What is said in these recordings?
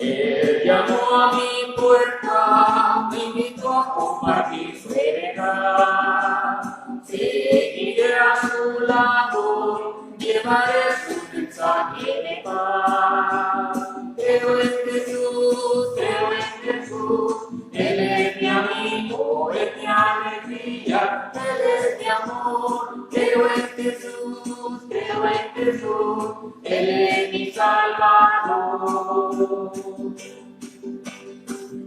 Él llamó a mi puerta, me invitó a compartir su heredad. Seguiré a su lado, llevaré su mensaje de paz. Creo en Jesús, Él es mi amigo, es mi alegría, Él es mi amor. Creo en Jesús, Él es mi Salvador.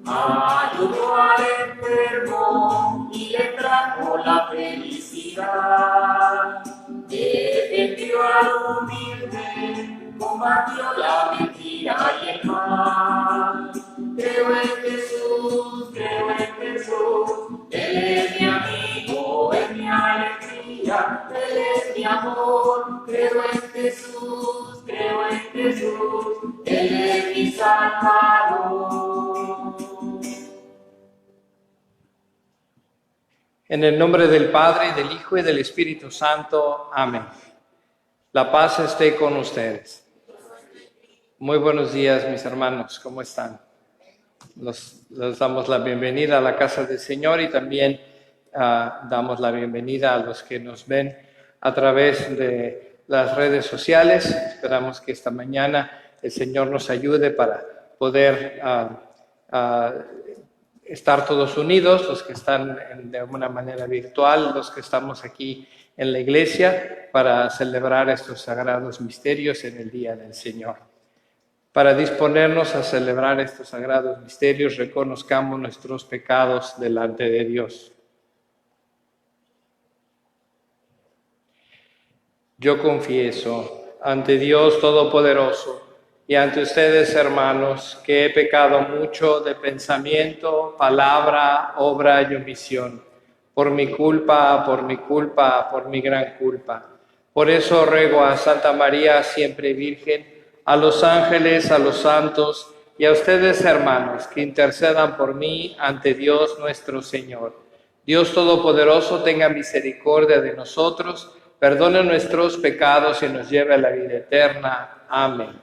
Ayudó al enfermo y le trajo la felicidad. Defendió al humilde, combatió la mentira y el mal. Creo en Jesús, Él es mi amigo, es mi alegría, Él es mi amor. Creo en Jesús, Él es mi Salvador. En el nombre del Padre, del Hijo y del Espíritu Santo. Amén. La paz esté con ustedes. Muy buenos días, mis hermanos. ¿Cómo están? Les damos la bienvenida a la casa del Señor y también damos la bienvenida a los que nos ven a través de las redes sociales. Esperamos que esta mañana el Señor nos ayude para poder estar todos unidos, los que están de una manera virtual, los que estamos aquí en la iglesia, para celebrar estos sagrados misterios en el Día del Señor. Para disponernos a celebrar estos sagrados misterios, reconozcamos nuestros pecados delante de Dios. Yo confieso ante Dios Todopoderoso y ante ustedes, hermanos, que he pecado mucho de pensamiento, palabra, obra y omisión, por mi culpa, por mi gran culpa. Por eso ruego a Santa María, siempre Virgen, a los ángeles, a los santos y a ustedes, hermanos, que intercedan por mí ante Dios nuestro Señor. Dios Todopoderoso tenga misericordia de nosotros, perdone nuestros pecados y nos lleve a la vida eterna. Amén.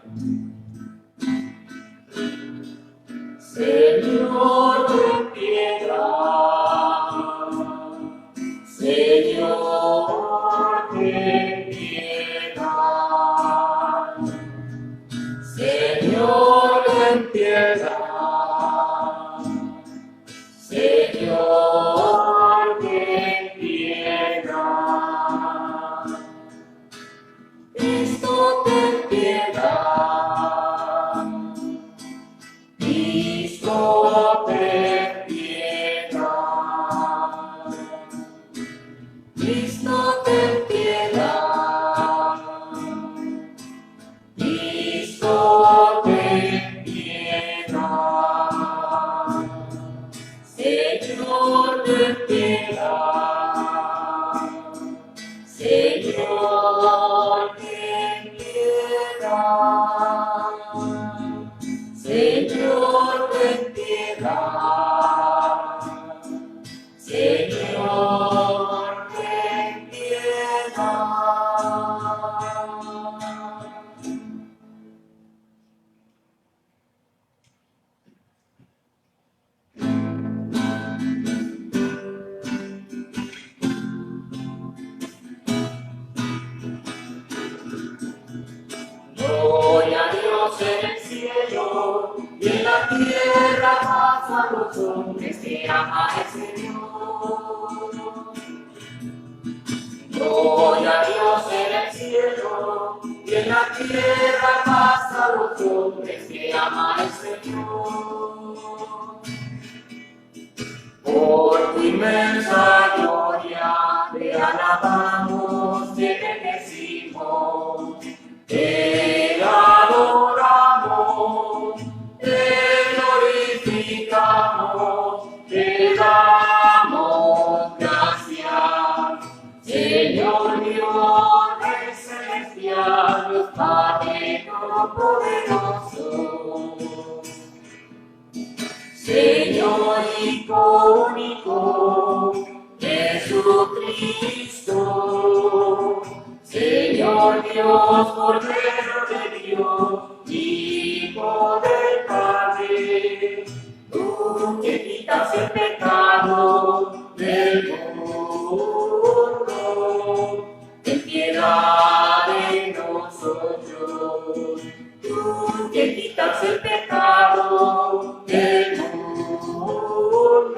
Señor, ten piedad. Señor, ten piedad. Señor, ten piedad. Señor, ten piedad. Cristo, ten piedad. Cristo, ten piedad. Cristo, ten piedad. Cristo, ten piedad. Señor, ten piedad. Señor, ten piedad. Señor, ten piedad. Señor, ten piedad. Gloria a Dios en el cielo y en la tierra paz a los hombres que ama el Señor. Gloria a Dios en el cielo y en la tierra paz a los hombres que ama el Señor. Por tu inmensa gloria te alabamos, te bendecimos, te adoramos, te glorificamos, te damos gracias, Señor Dios Rey celestial, Dios Padre Todopoderoso. Señor Hijo único, Jesucristo, Señor Dios, Cordero de Dios, Hijo del Padre. Tú que quitas el pecado del mundo, ten piedad de nosotros. Tú que quitas el pecado del mundo,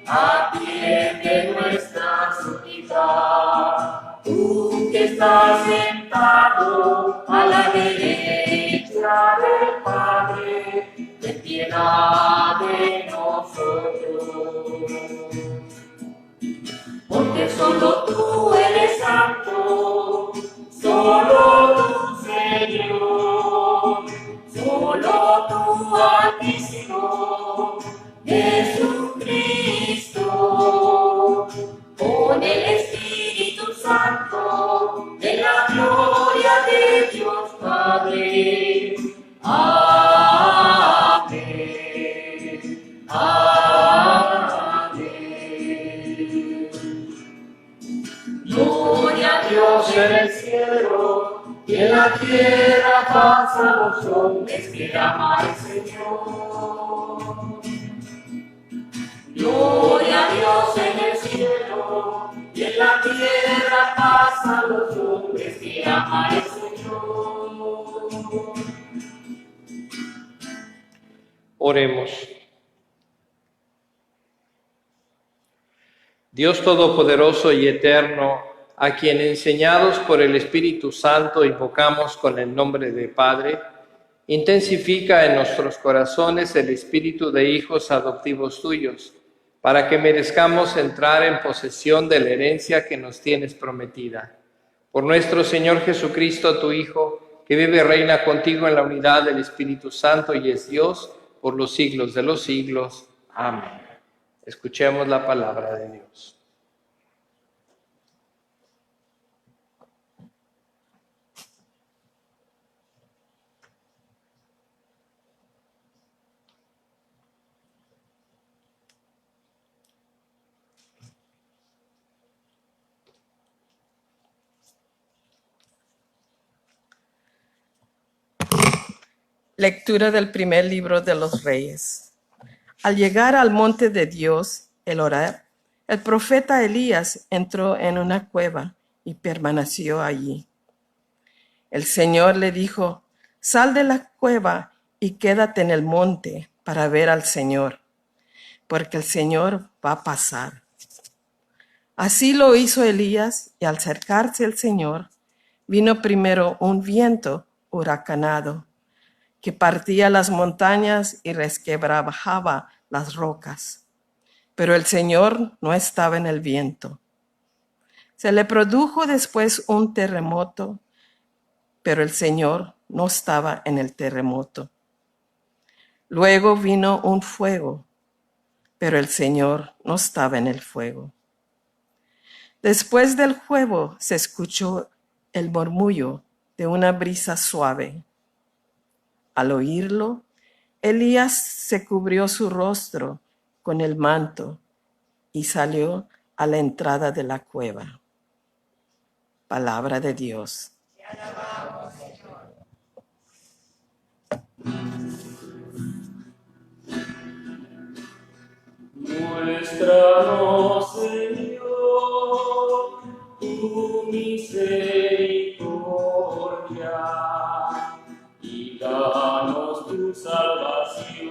atiende nuestra súplica. Tú que estás sentado a la derecha del Padre, ten piedad de nosotros. Porque solo tú eres santo, solo tú, Señor, solo tú, Altísimo, Jesucristo, con el Espíritu Santo, de la gloria de Dios Padre. Amén. Amén. Gloria a Dios en el cielo y en la tierra paz a los hombres que ama al Señor. Gloria a Dios en el cielo y en la tierra paz a los hombres que ama al Señor. Oremos. Dios Todopoderoso y Eterno, a quien enseñados por el Espíritu Santo invocamos con el nombre de Padre, intensifica en nuestros corazones el espíritu de hijos adoptivos tuyos, para que merezcamos entrar en posesión de la herencia que nos tienes prometida. Por nuestro Señor Jesucristo, tu Hijo, que vive y reina contigo en la unidad del Espíritu Santo y es Dios por los siglos de los siglos. Amén. Escuchemos la palabra de Dios. Lectura del primer libro de los Reyes. Al llegar al monte de Dios, el Horeb, el profeta Elías entró en una cueva y permaneció allí. El Señor le dijo: sal de la cueva y quédate en el monte para ver al Señor, porque el Señor va a pasar. Así lo hizo Elías, y al acercarse el Señor, vino primero un viento huracanado que partía las montañas y resquebrajaba las rocas. Pero el Señor no estaba en el viento. Se le produjo después un terremoto, pero el Señor no estaba en el terremoto. Luego vino un fuego, pero el Señor no estaba en el fuego. Después del fuego se escuchó el murmullo de una brisa suave. Al oírlo, Elías se cubrió su rostro con el manto y salió a la entrada de la cueva. Palabra de Dios. Te alabamos, Señor. Muéstranos, Señor, tu misericordia y danos tu salvación,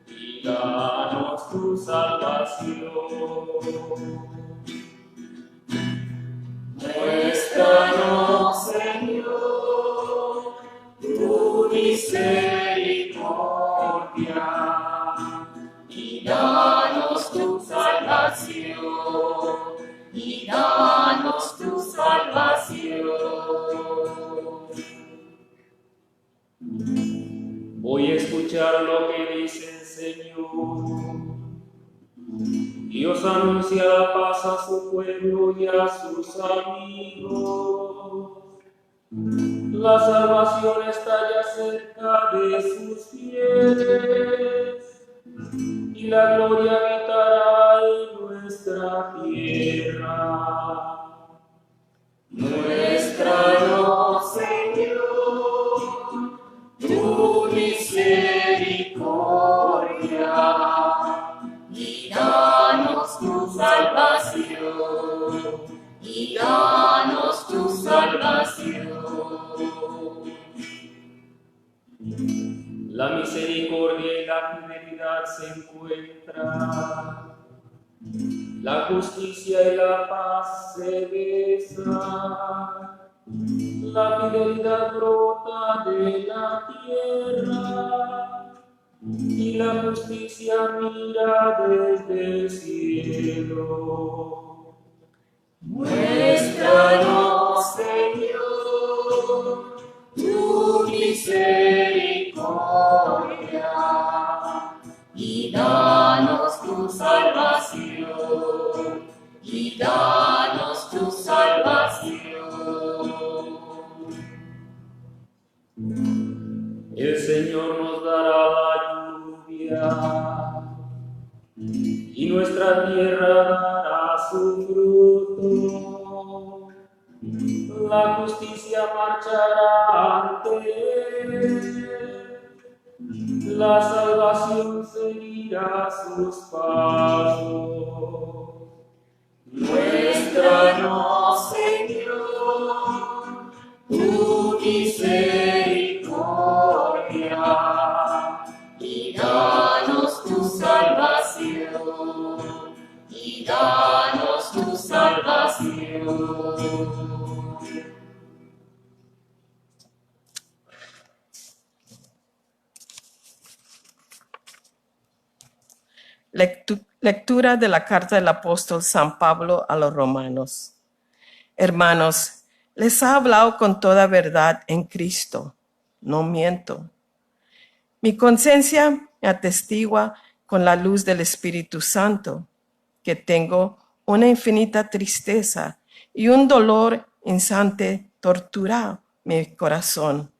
y danos tu salvación. Muéstranos, Señor, tu misericordia y danos tu salvación, y danos tu salvación. Voy a escuchar lo que dice el Señor. Dios anuncia la paz a su pueblo y a sus amigos. La salvación está ya cerca de sus pies y la gloria habitará en nuestra tierra. Muéstranos, Señor, tu misericordia La misericordia y la fidelidad se encuentran. La justicia y la paz se besan. La fidelidad brota de la tierra y la justicia mira desde el cielo. Muéstranos, Señor, tu misericordia y danos tu salvación, y danos tu salvación. El Señor nos dará la lluvia y nuestra tierra dará su fruto. La justicia marchará ante él, la salvación seguirá sus pasos. Muéstranos, Señor, tu misericordia y danos tu salvación, y danos tu salvación. Lectura de la carta del apóstol San Pablo a los romanos. Hermanos, les ha hablado con toda verdad en Cristo. No miento. Mi conciencia me atestigua con la luz del Espíritu Santo que tengo una infinita tristeza y un dolor incesante tortura mi corazón.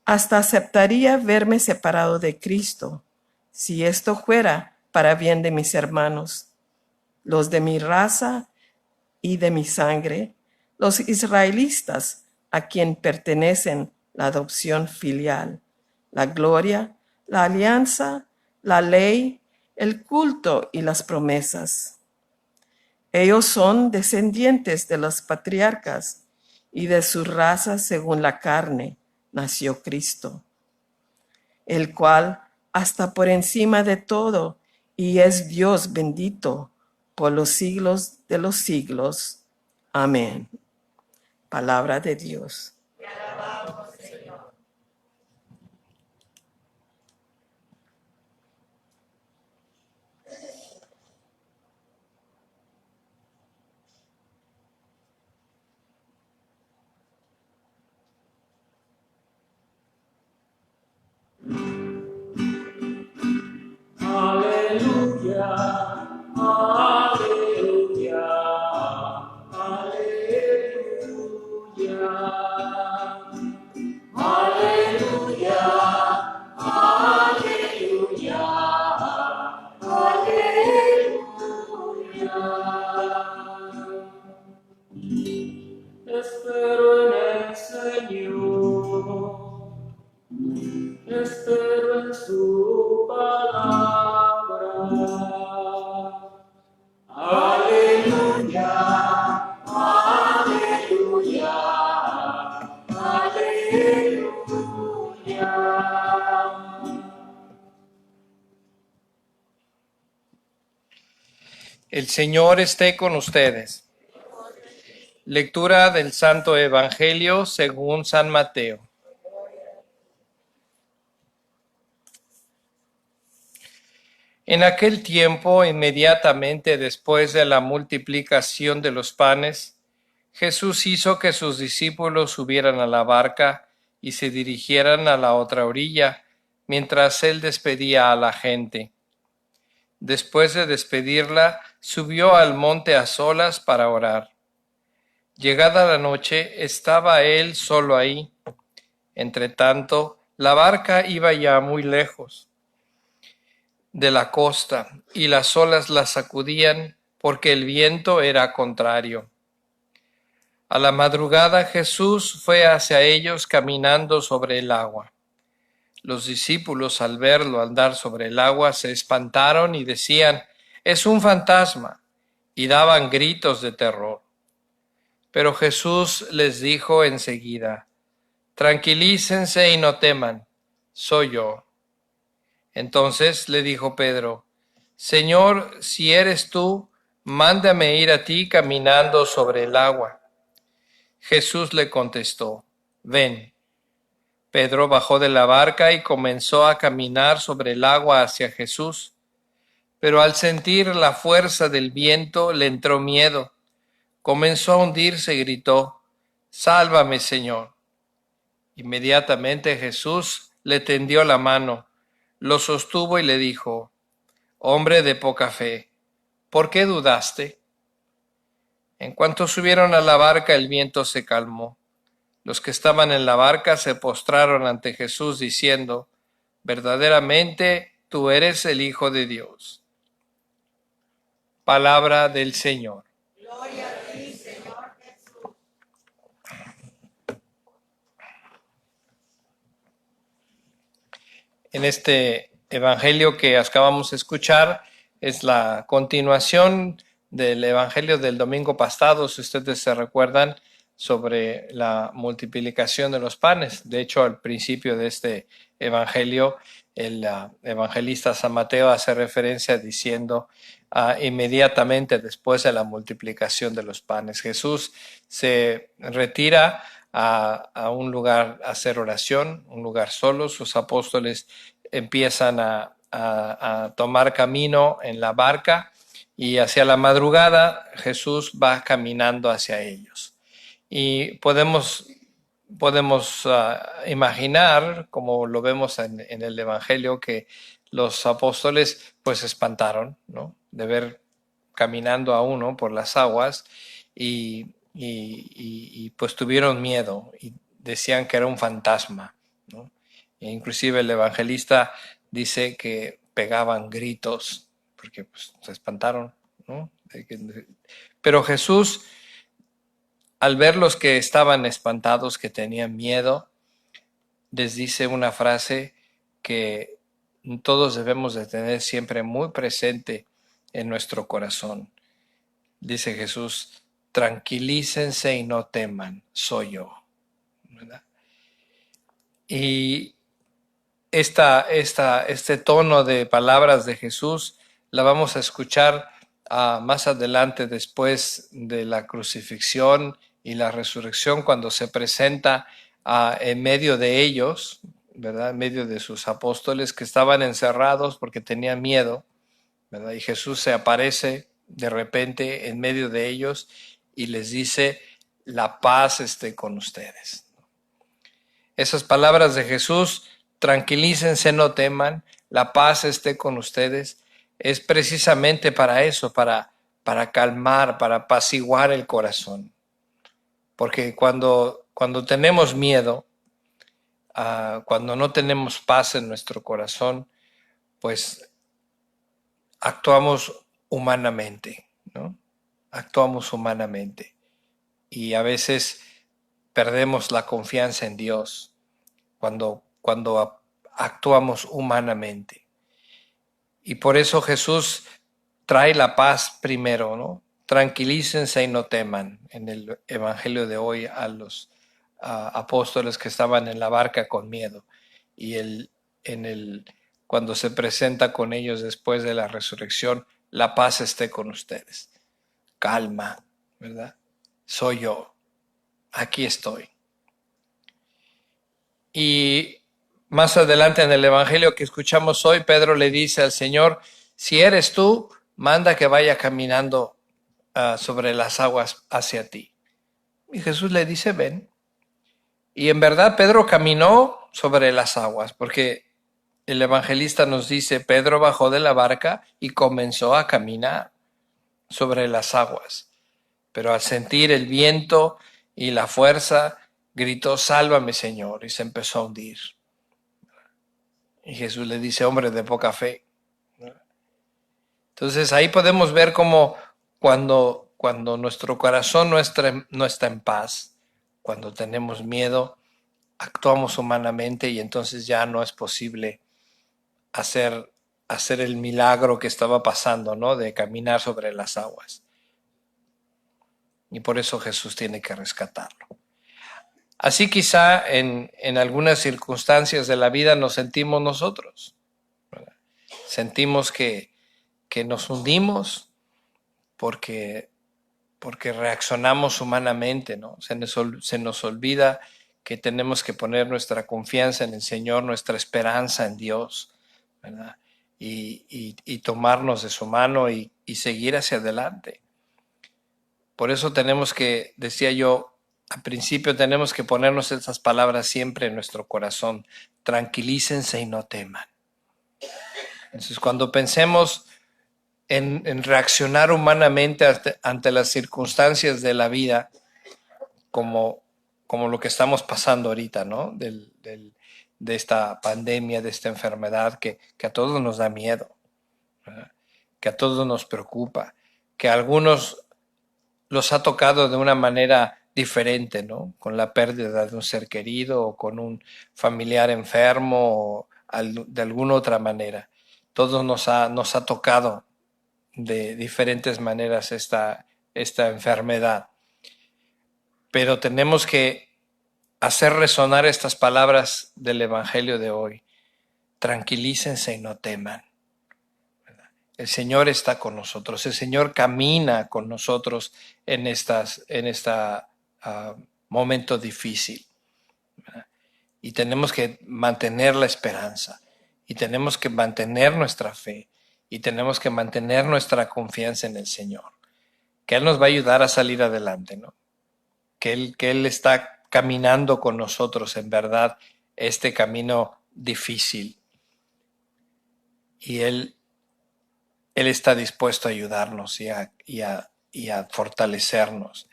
Hasta aceptaría verme separado de Cristo, si esto fuera para bien de mis hermanos, los de mi raza y de mi sangre, los israelitas a quien pertenecen la adopción filial, la gloria, la alianza, la ley, el culto y las promesas. Ellos son descendientes de los patriarcas y de su raza según la carne nació Cristo, el cual hasta por encima de todo y es Dios bendito por los siglos de los siglos. Amén. Palabra de Dios. Te alabamos, Señor. Aleluya, aleluya, aleluya. Aleluya, aleluya, aleluya. Espero en el Señor, espero en su palabra. Aleluya, aleluya, aleluya. El Señor esté con ustedes. Lectura del Santo Evangelio según San Mateo. En aquel tiempo, inmediatamente después de la multiplicación de los panes, Jesús hizo que sus discípulos subieran a la barca y se dirigieran a la otra orilla, mientras él despedía a la gente. Después de despedirla, subió al monte a solas para orar. Llegada la noche, estaba él solo ahí. Entretanto, la barca iba ya muy lejos de la costa, y las olas la sacudían porque el viento era contrario. A la madrugada Jesús fue hacia ellos caminando sobre el agua. Los discípulos, al verlo andar sobre el agua, se espantaron y decían: «Es un fantasma», y daban gritos de terror. Pero Jesús les dijo enseguida: tranquilícense y no teman, soy yo. Entonces le dijo Pedro, Señor, si eres tú, mándame ir a ti caminando sobre el agua. Jesús le contestó, ven. Pedro bajó de la barca y comenzó a caminar sobre el agua hacia Jesús, pero al sentir la fuerza del viento le entró miedo. Comenzó a hundirse y gritó, Sálvame, Señor. Inmediatamente Jesús le tendió la mano, lo sostuvo y le dijo, Hombre de poca fe, ¿por qué dudaste? En cuanto subieron a la barca, el viento se calmó. Los que estaban en la barca se postraron ante Jesús diciendo, verdaderamente tú eres el Hijo de Dios. Palabra del Señor. Gloria a ti, Señor Jesús. En este evangelio que acabamos de escuchar es la continuación del evangelio del domingo pasado, si ustedes se recuerdan, sobre la multiplicación de los panes. De hecho, al principio de este evangelio, el evangelista San Mateo hace referencia diciendo inmediatamente después de la multiplicación de los panes. Jesús se retira a un lugar a hacer oración, un lugar solo. Sus apóstoles empiezan a tomar camino en la barca y hacia la madrugada Jesús va caminando hacia ellos. Y podemos imaginar, como lo vemos en el Evangelio, que los apóstoles pues se espantaron, ¿no?, de ver caminando a uno por las aguas y pues tuvieron miedo y decían que era un fantasma, ¿no? E inclusive el evangelista dice que pegaban gritos porque pues, se espantaron, ¿no? Pero Jesús, al ver los que estaban espantados, que tenían miedo, les dice una frase que todos debemos de tener siempre muy presente en nuestro corazón. Dice Jesús, tranquilícense y no teman, soy yo. ¿Verdad? Y este tono de palabras de Jesús la vamos a escuchar más adelante después de la crucifixión y la resurrección, cuando se presenta en medio de ellos, ¿verdad?, en medio de sus apóstoles que estaban encerrados porque tenían miedo, ¿verdad? Y Jesús se aparece de repente en medio de ellos y les dice, la paz esté con ustedes. Esas palabras de Jesús, tranquilícense, no teman, la paz esté con ustedes, es precisamente para eso, para calmar, para apaciguar el corazón. Porque cuando tenemos miedo, cuando no tenemos paz en nuestro corazón, pues actuamos humanamente, ¿no? Actuamos humanamente y a veces perdemos la confianza en Dios cuando actuamos humanamente. Y por eso Jesús trae la paz primero, ¿no? Tranquilícense y no teman, en el evangelio de hoy a los apóstoles que estaban en la barca con miedo, y cuando se presenta con ellos después de la resurrección, la paz esté con ustedes. Calma, ¿verdad? Soy yo, aquí estoy. Y más adelante en el evangelio que escuchamos hoy, Pedro le dice al Señor, si eres tú, manda que vaya caminando sobre las aguas hacia ti. Y Jesús le dice, ven. Y en verdad Pedro caminó sobre las aguas, porque el evangelista nos dice, Pedro bajó de la barca y comenzó a caminar sobre las aguas. Pero al sentir el viento y la fuerza, gritó, sálvame, Señor, y se empezó a hundir. Y Jesús le dice, hombre de poca fe. Entonces ahí podemos ver cómo cuando nuestro corazón no está en paz, cuando tenemos miedo, actuamos humanamente y entonces ya no es posible hacer el milagro que estaba pasando, ¿no?, de caminar sobre las aguas. Y por eso Jesús tiene que rescatarlo. Así quizá en algunas circunstancias de la vida nos sentimos nosotros, ¿verdad? Sentimos que nos hundimos porque reaccionamos humanamente, ¿no? Se nos olvida que tenemos que poner nuestra confianza en el Señor, nuestra esperanza en Dios, ¿verdad? Y tomarnos de su mano y seguir hacia adelante. Por eso tenemos que, decía yo, al principio tenemos que ponernos esas palabras siempre en nuestro corazón. Tranquilícense y no teman. Entonces, cuando pensemos en reaccionar humanamente ante las circunstancias de la vida, como lo que estamos pasando ahorita, ¿no? De esta pandemia, de esta enfermedad que a todos nos da miedo, ¿verdad? Que a todos nos preocupa, que a algunos los ha tocado de una manera diferente, ¿no? Con la pérdida de un ser querido o con un familiar enfermo o de alguna otra manera. Todos nos ha tocado de diferentes maneras esta enfermedad. Pero tenemos que hacer resonar estas palabras del Evangelio de hoy. Tranquilícense y no teman. El Señor está con nosotros, el Señor camina con nosotros en este momento difícil, ¿verdad? Y tenemos que mantener la esperanza, y tenemos que mantener nuestra fe, y tenemos que mantener nuestra confianza en el Señor, que Él nos va a ayudar a salir adelante, ¿no? Que Él está caminando con nosotros en verdad este camino difícil, y Él está dispuesto a ayudarnos y a fortalecernos.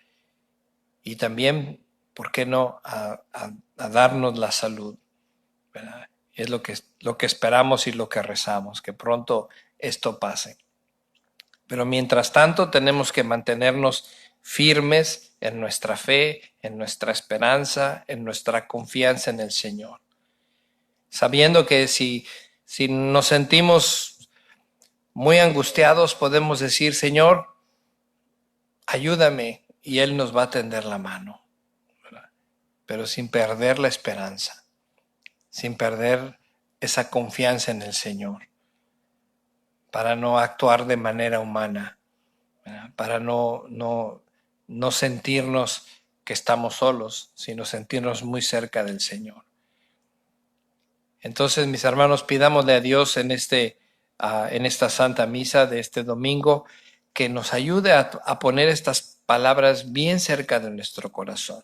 Y también, ¿por qué no?, a darnos la salud, ¿verdad? Es lo que esperamos y lo que rezamos, que pronto esto pase. Pero mientras tanto tenemos que mantenernos firmes en nuestra fe, en nuestra esperanza, en nuestra confianza en el Señor. Sabiendo que si nos sentimos muy angustiados, podemos decir: Señor, ayúdame, y Él nos va a tender la mano, ¿verdad? Pero sin perder la esperanza, sin perder esa confianza en el Señor, para no actuar de manera humana, ¿verdad? Para no sentirnos que estamos solos, sino sentirnos muy cerca del Señor. Entonces, mis hermanos, pidámosle a Dios en esta Santa Misa de este domingo que nos ayude a poner estas palabras bien cerca de nuestro corazón.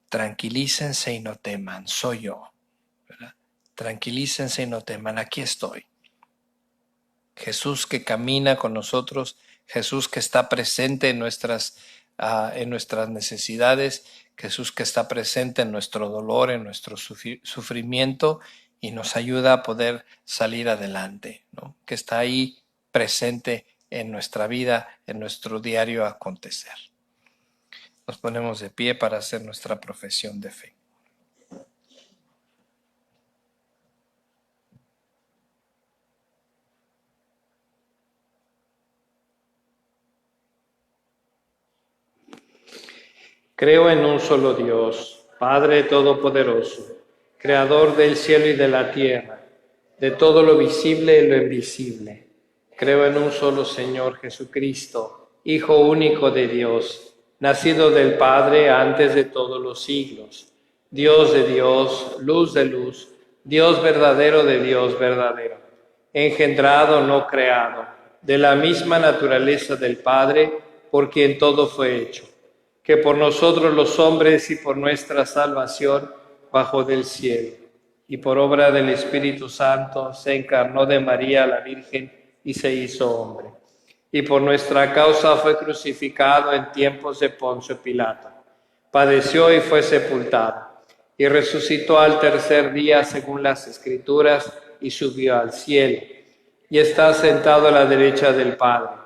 Tranquilícense y no teman, soy yo, ¿verdad? Tranquilícense y no teman, aquí estoy. Jesús que camina con nosotros, Jesús que está presente en nuestras necesidades, Jesús que está presente en nuestro dolor, en nuestro sufrimiento, y nos ayuda a poder salir adelante, ¿no? Que está ahí presente en nuestra vida, en nuestro diario acontecer. Nos ponemos de pie para hacer nuestra profesión de fe. Creo en un solo Dios, Padre Todopoderoso, Creador del cielo y de la tierra, de todo lo visible y lo invisible. Creo en un solo Señor Jesucristo, Hijo único de Dios, nacido del Padre antes de todos los siglos, Dios de Dios, luz de luz, Dios verdadero de Dios verdadero, engendrado, no creado, de la misma naturaleza del Padre, por quien todo fue hecho, que por nosotros los hombres y por nuestra salvación bajó del cielo, y por obra del Espíritu Santo se encarnó de María la Virgen y se hizo hombre. Y por nuestra causa fue crucificado en tiempos de Poncio Pilato. Padeció y fue sepultado, y resucitó al tercer día según las Escrituras, y subió al cielo, y está sentado a la derecha del Padre,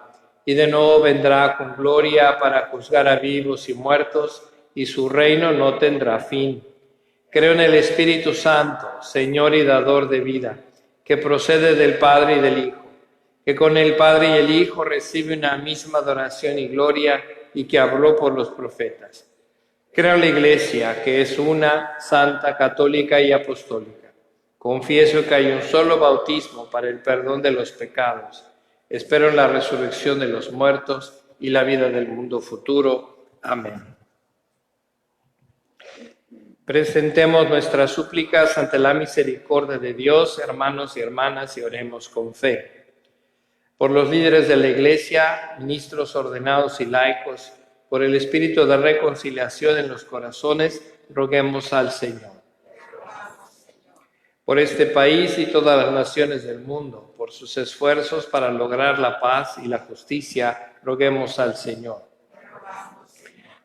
y de nuevo vendrá con gloria para juzgar a vivos y muertos, y su reino no tendrá fin. Creo en el Espíritu Santo, Señor y dador de vida, que procede del Padre y del Hijo, que con el Padre y el Hijo recibe una misma adoración y gloria, y que habló por los profetas. Creo en la Iglesia, que es una, santa, católica y apostólica. Confieso que hay un solo bautismo para el perdón de los pecados. Espero en la resurrección de los muertos y la vida del mundo futuro. Amén. Presentemos nuestras súplicas ante la misericordia de Dios, hermanos y hermanas, y oremos con fe. Por los líderes de la Iglesia, ministros ordenados y laicos, por el espíritu de reconciliación en los corazones, roguemos al Señor. Por este país y todas las naciones del mundo, por sus esfuerzos para lograr la paz y la justicia, roguemos al Señor.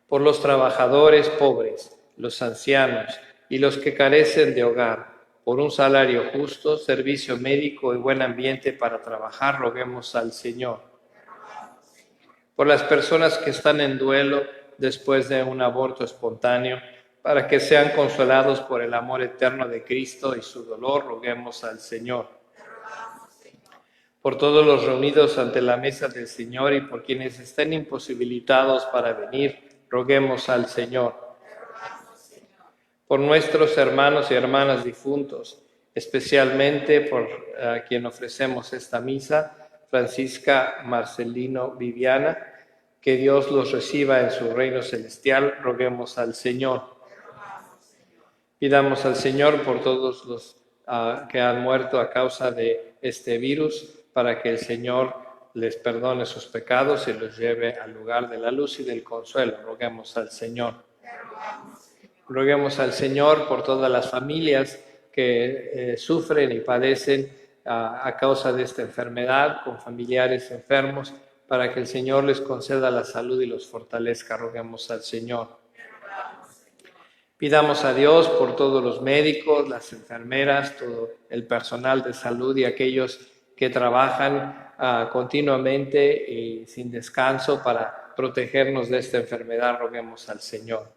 Por los trabajadores pobres, los ancianos y los que carecen de hogar, por un salario justo, servicio médico y buen ambiente para trabajar, roguemos al Señor. Por las personas que están en duelo después de un aborto espontáneo, para que sean consolados por el amor eterno de Cristo y su dolor, roguemos al Señor. Por todos los reunidos ante la mesa del Señor y por quienes estén imposibilitados para venir, roguemos al Señor. Por nuestros hermanos y hermanas difuntos, especialmente por quien ofrecemos esta misa, Francisca, Marcelino, Viviana, que Dios los reciba en su reino celestial, roguemos al Señor. Pidamos al Señor por todos los que han muerto a causa de este virus, para que el Señor les perdone sus pecados y los lleve al lugar de la luz y del consuelo. Roguemos al Señor. Roguemos al Señor por todas las familias que sufren y padecen a causa de esta enfermedad, con familiares enfermos, para que el Señor les conceda la salud y los fortalezca. Roguemos al Señor. Pidamos a Dios por todos los médicos, las enfermeras, todo el personal de salud y aquellos que trabajan continuamente y sin descanso para protegernos de esta enfermedad. Roguemos al Señor.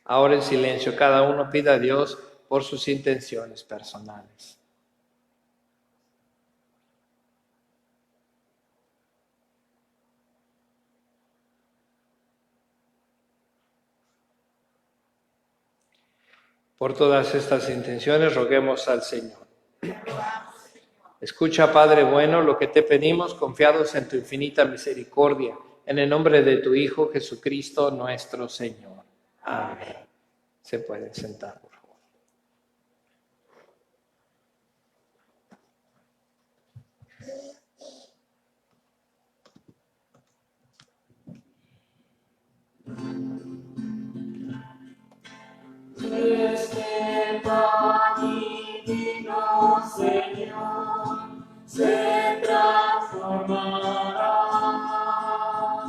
Ahora en silencio, cada uno pida a Dios por sus intenciones personales. Por todas estas intenciones, roguemos al Señor. Escucha, Padre bueno, lo que te pedimos, confiados en tu infinita misericordia, en el nombre de tu Hijo Jesucristo, nuestro Señor. Amén. Se pueden sentar, por favor. Este pan divino, Señor, se transformará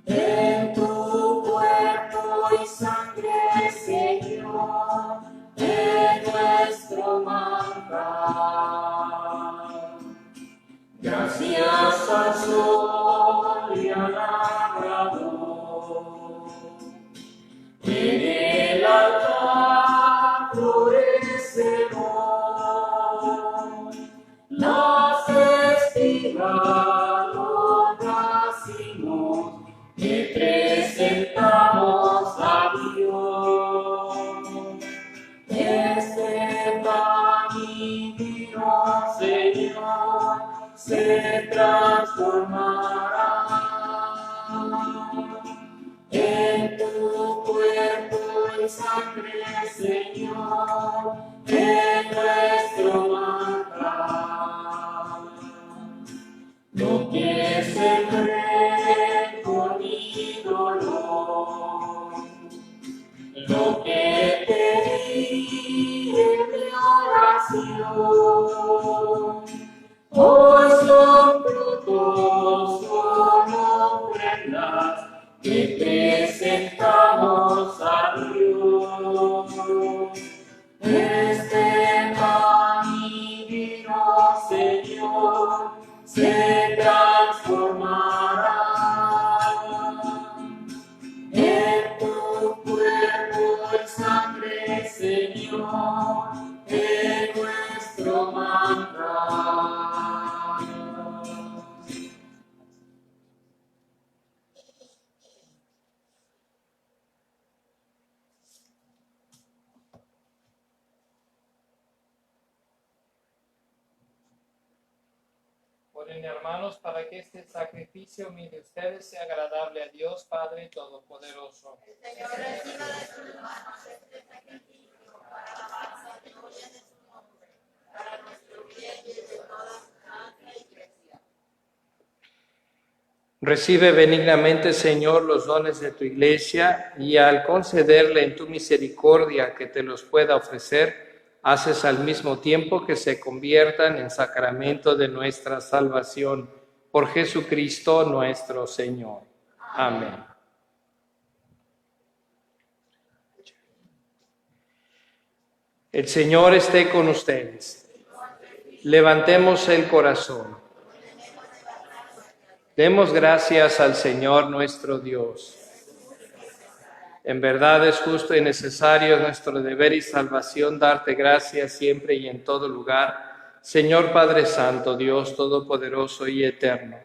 en tu cuerpo y sangre, Señor, en nuestro manjar. Gracias al sol y al labrador, en el altar florecerán las espigas, los racimos que presentamos a Dios. Este pan divino, Señor, se transformará en tu cuerpo y sangre, Señor, en nuestro manjar. Lo que sembré con mi dolor, lo que pedí en mi oración, hoy son frutos, son ofrendas que presentamos a Dios. Este pan divino, Señor, se transformará en tu cuerpo y sangre, Señor, en nuestro manjar. Oren, hermanos, para que este sacrificio mío de ustedes sea agradable a Dios Padre Todopoderoso. El Señor reciba de sus manos este sacrificio para alabanza y gloria de su nombre, para nuestro bien y el de toda su santa iglesia. Recibe benignamente, Señor, los dones de tu iglesia y al concederle en tu misericordia que te los pueda ofrecer, haces al mismo tiempo que se conviertan en sacramento de nuestra salvación. Por Jesucristo nuestro Señor. Amén. El Señor esté con ustedes. Levantemos el corazón. Demos gracias al Señor nuestro Dios. En verdad es justo y necesario nuestro deber y salvación darte gracias siempre y en todo lugar, Señor Padre Santo, Dios Todopoderoso y Eterno,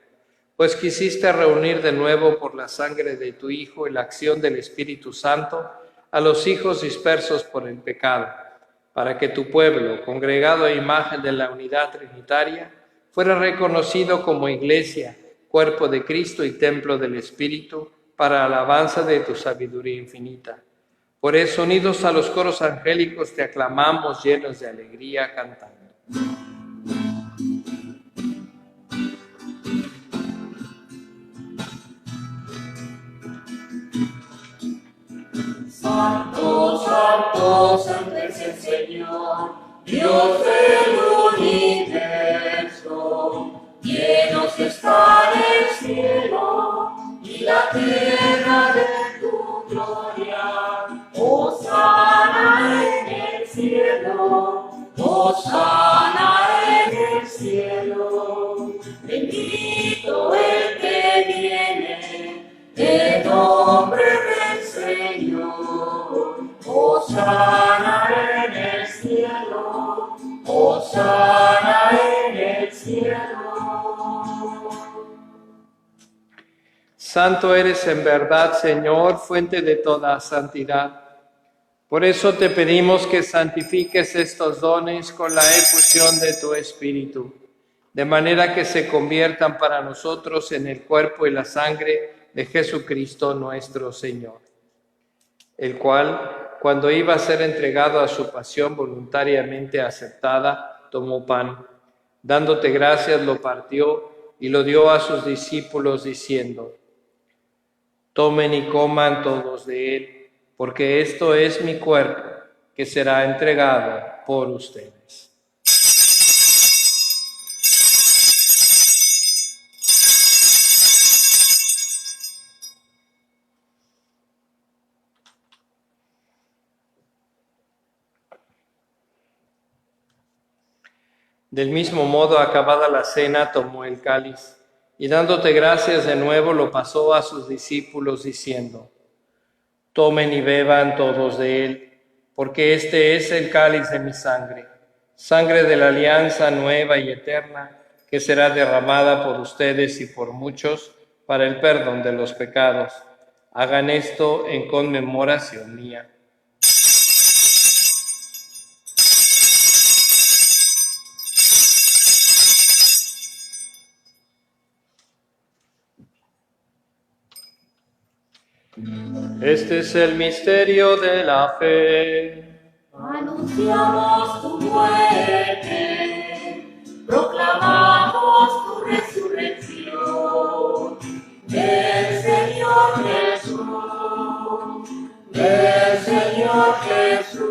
pues quisiste reunir de nuevo por la sangre de tu Hijo y la acción del Espíritu Santo a los hijos dispersos por el pecado, para que tu pueblo, congregado a imagen de la unidad trinitaria, fuera reconocido como iglesia, cuerpo de Cristo y templo del Espíritu, para alabanza de tu sabiduría infinita. Por eso, unidos a los coros angélicos, te aclamamos llenos de alegría cantando. Santo, santo, santo es el Señor, Dios del universo. Llenos está el cielo y la tierra de tu gloria. Hosana en el cielo, hosana en el cielo. Bendito el que viene en nombre del Señor. Hosana en el cielo, hosana en el cielo. Santo eres en verdad, Señor, fuente de toda santidad. Por eso te pedimos que santifiques estos dones con la efusión de tu Espíritu, de manera que se conviertan para nosotros en el cuerpo y la sangre de Jesucristo nuestro Señor, el cual, cuando iba a ser entregado a su pasión voluntariamente aceptada, tomó pan, dándote gracias, lo partió y lo dio a sus discípulos diciendo: tomen y coman todos de él, porque esto es mi cuerpo, que será entregado por ustedes. Del mismo modo, acabada la cena, tomó el cáliz, y dándote gracias de nuevo, lo pasó a sus discípulos, diciendo: tomen y beban todos de él, porque este es el cáliz de mi sangre, sangre de la alianza nueva y eterna, que será derramada por ustedes y por muchos para el perdón de los pecados. Hagan esto en conmemoración mía. Este es el misterio de la fe. Anunciamos tu muerte, proclamamos tu resurrección. Del Señor Jesús, del Señor Jesús.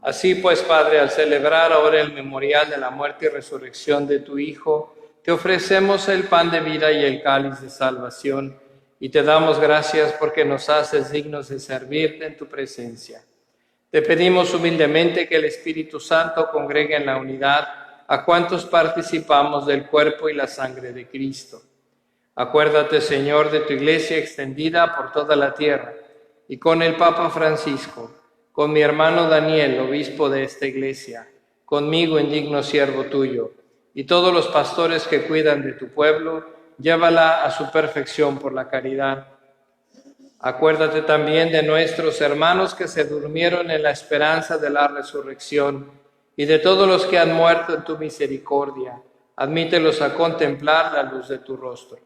Así pues, Padre, al celebrar ahora el memorial de la muerte y resurrección de tu Hijo, te ofrecemos el pan de vida y el cáliz de salvación, y te damos gracias porque nos haces dignos de servirte en tu presencia. Te pedimos humildemente que el Espíritu Santo congregue en la unidad a cuantos participamos del cuerpo y la sangre de Cristo. Acuérdate, Señor, de tu iglesia extendida por toda la tierra, y con el Papa Francisco, con mi hermano Daniel, obispo de esta iglesia, conmigo, indigno siervo tuyo, y todos los pastores que cuidan de tu pueblo, llévala a su perfección por la caridad. Acuérdate también de nuestros hermanos que se durmieron en la esperanza de la resurrección, y de todos los que han muerto en tu misericordia, admítelos a contemplar la luz de tu rostro.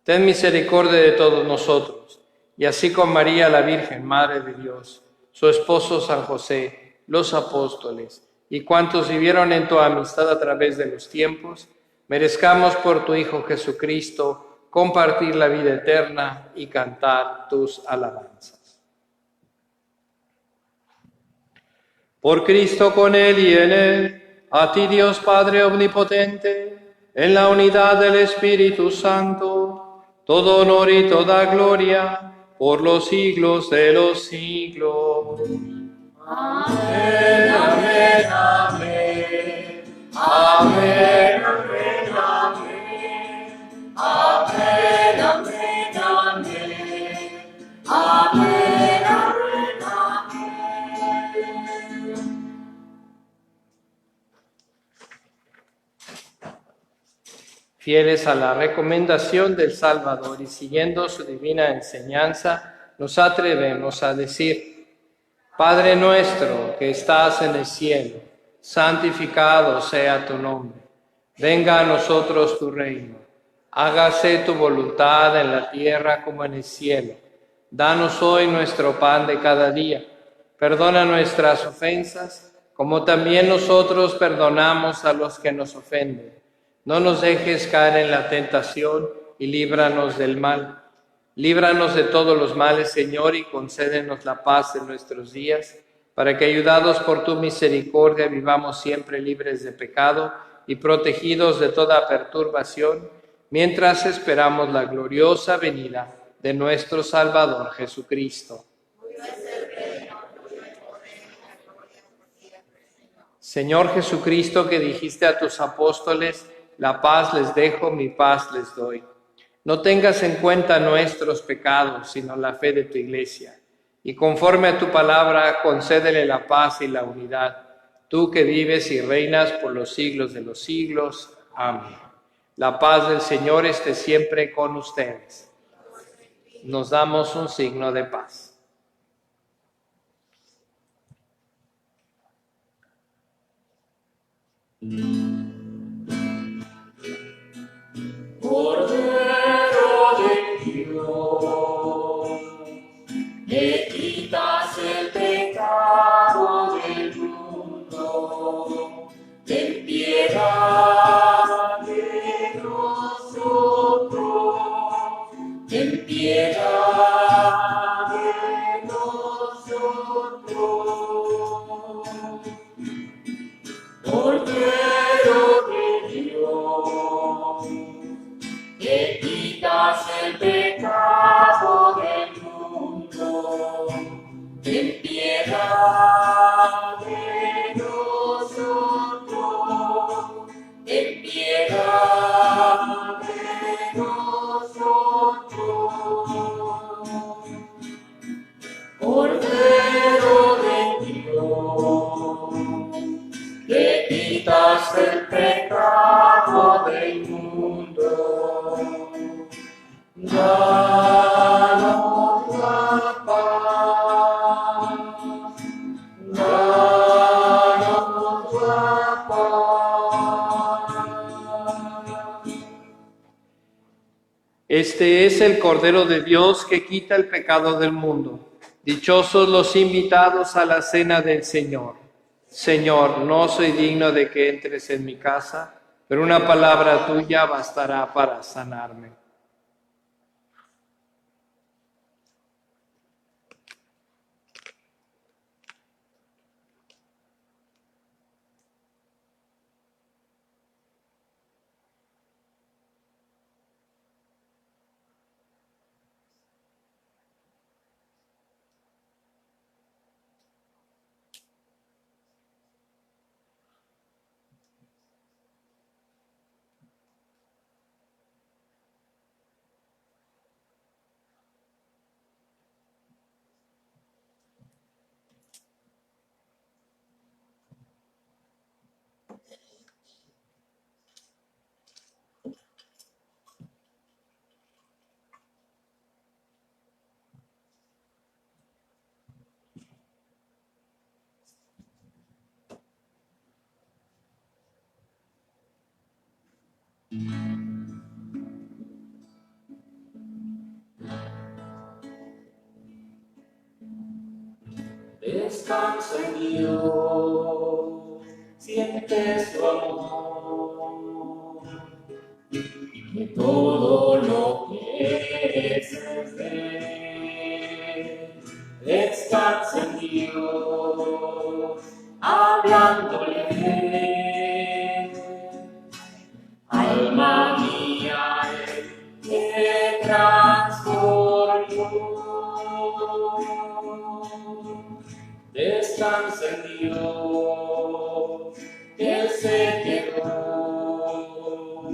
Ten misericordia de todos nosotros, y así con María la Virgen, Madre de Dios, su esposo San José, los apóstoles, y cuantos vivieron en tu amistad a través de los tiempos, merezcamos por tu Hijo Jesucristo compartir la vida eterna y cantar tus alabanzas. Por Cristo, con Él y en Él, a ti Dios Padre Omnipotente, en la unidad del Espíritu Santo, todo honor y toda gloria, por los siglos de los siglos. Amén, amén, amén. Amén, amén, amén. Amén, amén, amén. Amén, amén, amén. Fieles a la recomendación del Salvador y siguiendo su divina enseñanza, nos atrevemos a decir: Padre nuestro que estás en el cielo, santificado sea tu nombre. Venga a nosotros tu reino. Hágase tu voluntad en la tierra como en el cielo. Danos hoy nuestro pan de cada día. Perdona nuestras ofensas, como también nosotros perdonamos a los que nos ofenden. No nos dejes caer en la tentación y líbranos del mal. Líbranos de todos los males, Señor, y concédenos la paz en nuestros días, para que, ayudados por tu misericordia, vivamos siempre libres de pecado y protegidos de toda perturbación, mientras esperamos la gloriosa venida de nuestro Salvador Jesucristo. Señor Jesucristo, que dijiste a tus apóstoles: la paz les dejo, mi paz les doy. No tengas en cuenta nuestros pecados, sino la fe de tu Iglesia. Y conforme a tu palabra, concédele la paz y la unidad. Tú que vives y reinas por los siglos de los siglos. Amén. La paz del Señor esté siempre con ustedes. Nos damos un signo de paz. Cordero de Dios, que quitas el pecado del mundo, ten piedad de nosotros, ten piedad de nosotros. Cordero de Dios, que quitas el pecado del mundo, ten piedad de nosotros, ten piedad de nosotros. Cordero de Dios, que quitas el pecado del mundo, danos la paz, danos la paz. Este es el Cordero de Dios que quita el pecado del mundo. Dichosos los invitados a la cena del Señor. Señor, no soy digno de que entres en mi casa, pero una palabra tuya bastará para sanarme. Descansa en Dios, siente su amor, que todo lo que es de Él. Descansa en Dios, hablándole. Alma mía, Él te transformó. Descansa en Dios, que Él se quedó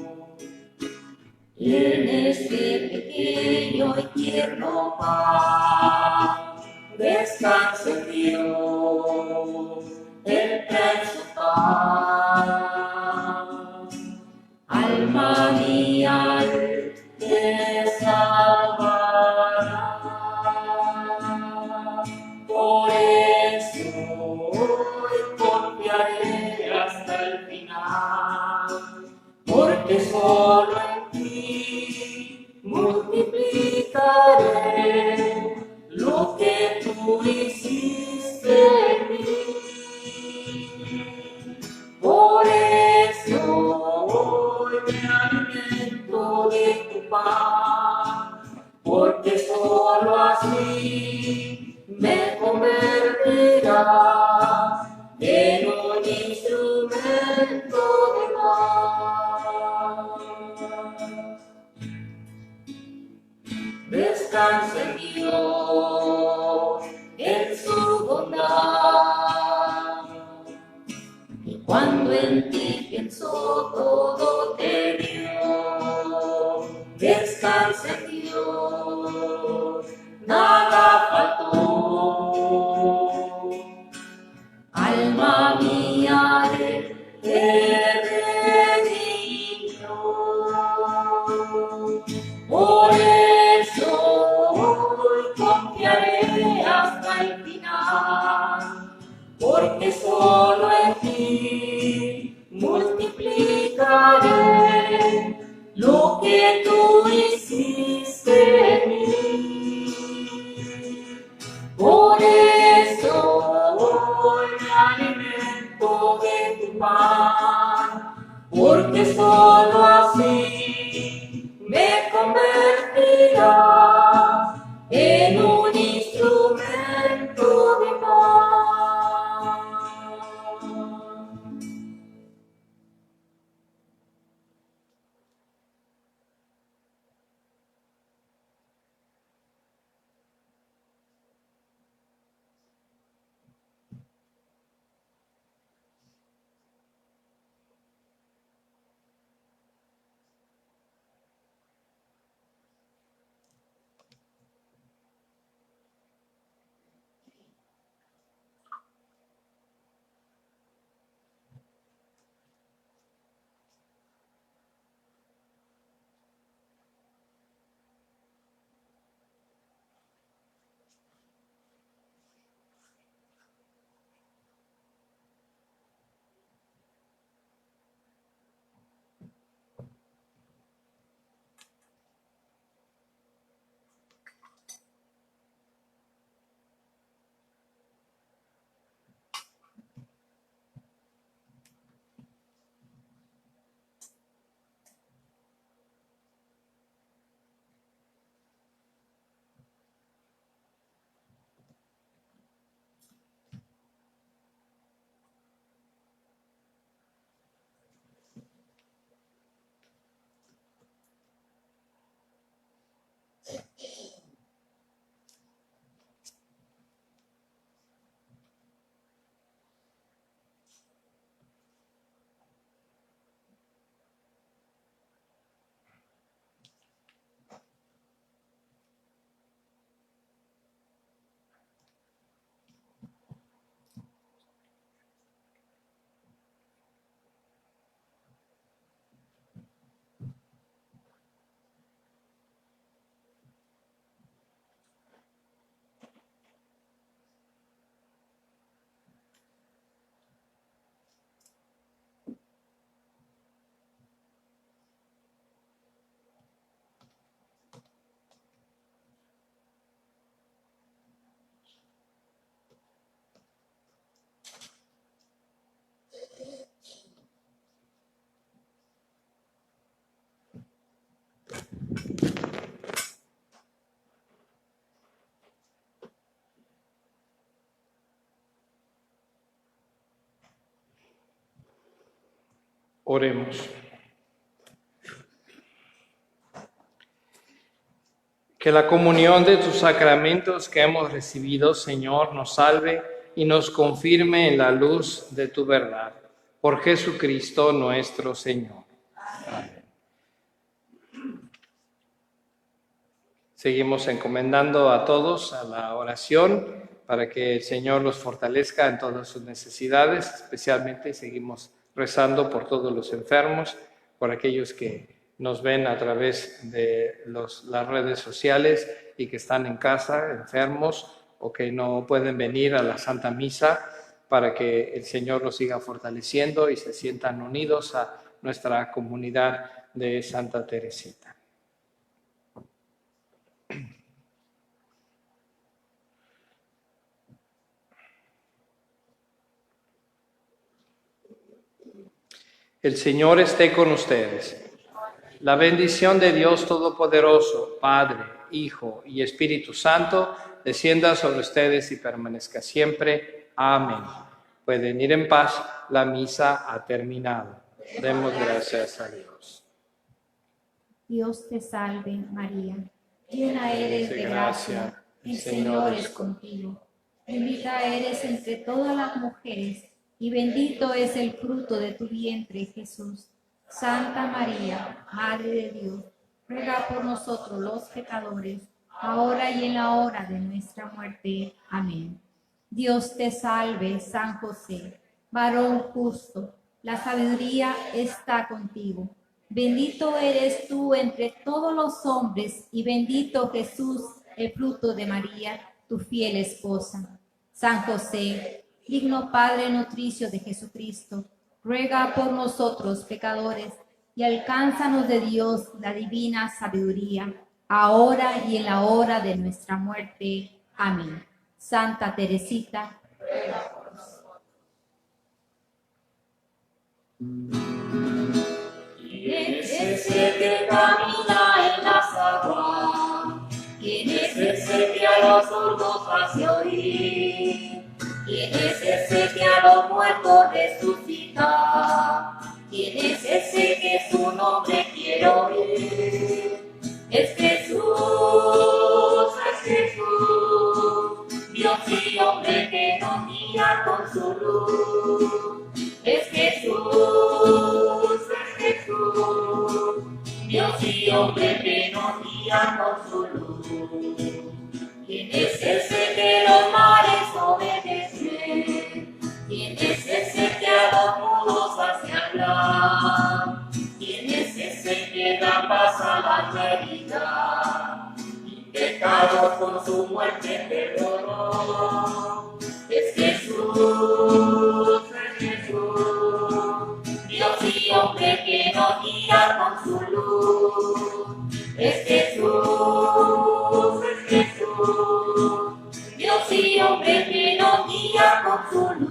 en este pequeño y tierno pan. Descansa en Dios, Él trae su paz. Alma mía, Él te salvará. Por eso hoy confiaré hasta el final, porque solo en ti multiplicaré lo que tú hiciste en mí. Por eso hoy me alimento de tu pan, porque solo así me convertirás en un instrumento de paz. Descansa en Dios, en su bondad. Y cuando en ti pienso todo te dio, descansa en Dios, nada faltó. Alma mía, Él te redimió. Por eso hoy confiaré hasta el final, porque solo en ti multiplicaré lo que tú hiciste en mí. Por eso hoy me alimento de tu pan, porque solo así me convertirás en un instrumento de paz. Oremos. Que la comunión de tus sacramentos que hemos recibido, Señor, nos salve y nos confirme en la luz de tu verdad. Por Jesucristo nuestro Señor. Amén. Seguimos encomendando a todos a la oración para que el Señor los fortalezca en todas sus necesidades. Especialmente seguimos rezando por todos los enfermos, por aquellos que nos ven a través de las redes sociales y que están en casa enfermos o que no pueden venir a la Santa Misa, para que el Señor los siga fortaleciendo y se sientan unidos a nuestra comunidad de Santa Teresita. El Señor esté con ustedes. La bendición de Dios Todopoderoso, Padre, Hijo y Espíritu Santo, descienda sobre ustedes y permanezca siempre. Amén. Pueden ir en paz, la misa ha terminado. Demos gracias a Dios. Dios te salve, María, llena eres de gracia, el Señor es contigo. Bendita eres entre todas las mujeres, y bendito es el fruto de tu vientre, Jesús. Santa María, Madre de Dios, ruega por nosotros los pecadores, ahora y en la hora de nuestra muerte. Amén. Dios te salve, San José, varón justo, la sabiduría está contigo. Bendito eres tú entre todos los hombres, y bendito Jesús, el fruto de María, tu fiel esposa. San José, digno Padre nutricio de Jesucristo, ruega por nosotros pecadores, y alcánzanos de Dios la divina sabiduría, ahora y en la hora de nuestra muerte. Amén. Santa Teresita, ruega por nosotros. ¿Quién es ese que camina en las aguas? ¿Quién es ese que a los sordos hace oír? ¿Quién es ese que a los muertos resucita? ¿Quién es ese que su nombre quiero oír? Es Jesús, Dios y hombre que nos guía con su luz. Es Jesús, Dios y hombre que nos guía con su luz. ¿Quién es ese que los mares obedece? ¿Quién es ese que a los mudos hace hablar? ¿Quién es ese que da paz a la herida? Y pecados con su muerte perdonó. Es Jesús, Dios y hombre que nos guía con su luz. Es Jesús, Dios y hombre que nos guía con su luz.